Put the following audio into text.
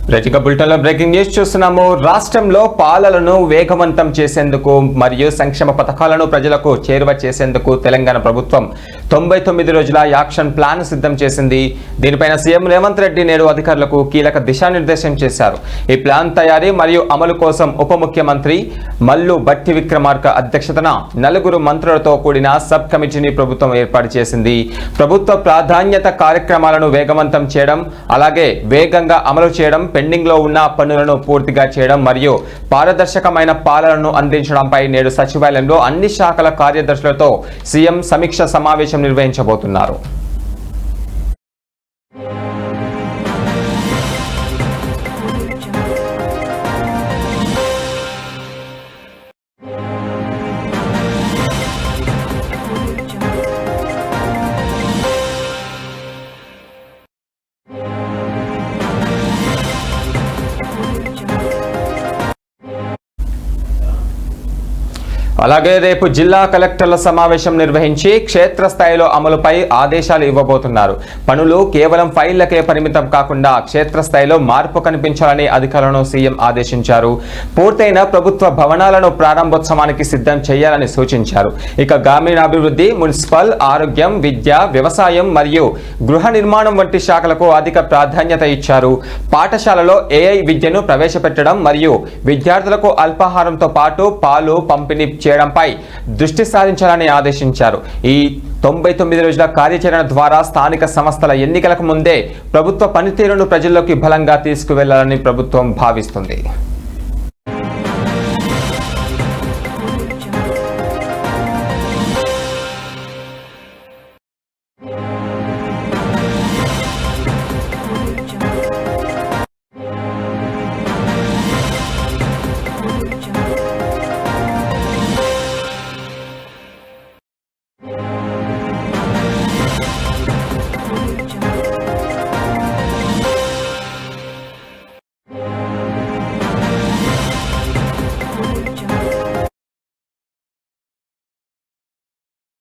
Breaking news చూస్తున్నాము. రాష్ట్రంలో పాలనను వేగవంతం చేసేందుకు మరియు సంక్షేమ పథకాలను ప్రజలకు చేరువ చేసేందుకు తెలంగాణ ప్రభుత్వం 99 రోజుల యాక్షన్ ప్లాన్ సిద్ధం చేసింది. దీనిపైన సీఎం రేవంత్ రెడ్డి నేడు అధికారులకు కీలక దిశానిర్దేశం చేశారు. ఈ ప్లాన్ తయారీ మరియు అమలు కోసం ఉప ముఖ్యమంత్రి మల్లు భట్టి విక్రమార్క అధ్యక్షతన 4 మంత్రులతో కూడిన సబ్ కమిటీని ప్రభుత్వం ఏర్పాటు చేసింది. ప్రభుత్వ ప్రాధాన్యత కార్యక్రమాలను వేగవంతం చేయడం, అలాగే వేగంగా అమలు చేయడం, పెండింగ్ లో ఉన్న పనులను పూర్తిగా చేయడం మరియు పారదర్శకమైన పాలనను అందించడంపై నేడు సచివాలయంలో అన్ని శాఖల కార్యదర్శులతో సీఎం సమీక్ష సమావేశం నిర్వహించబోతున్నారు. అలాగే రేపు జిల్లా కలెక్టర్ల సమావేశం నిర్వహించి క్షేత్రస్థాయిలో అమలుపై ఆదేశాలు ఇవ్వబోతున్నారు. పనులు కేవలం ఫైళ్లకే పరిమితం కాకుండా క్షేత్రస్థాయిలో మార్పు కనిపించాలని అధికారులను సీఎం ఆదేశించారు. పూర్తయిన ప్రభుత్వ భవనాలను ప్రారంభోత్సవానికి సిద్ధం చేయాలని సూచించారు. ఇక గ్రామీణాభివృద్ధి, మున్సిపల్, ఆరోగ్యం, విద్య, వ్యవసాయం మరియు గృహ నిర్మాణం వంటి శాఖలకు అధిక ప్రాధాన్యత ఇచ్చారు. పాఠశాలలో ఏఐ విద్యను ప్రవేశపెట్టడం మరియు విద్యార్థులకు అల్పాహారంతో పాటు పాలు పంపిణీ చేయడంపై దృష్టి సారించాలని ఆదేశించారు. ఈ 99 రోజుల కార్యాచరణ ద్వారా స్థానిక సంస్థల ఎన్నికలకు ముందే ప్రభుత్వ పనితీరును ప్రజల్లోకి బలంగా తీసుకువెళ్లాలని ప్రభుత్వం భావిస్తుంది.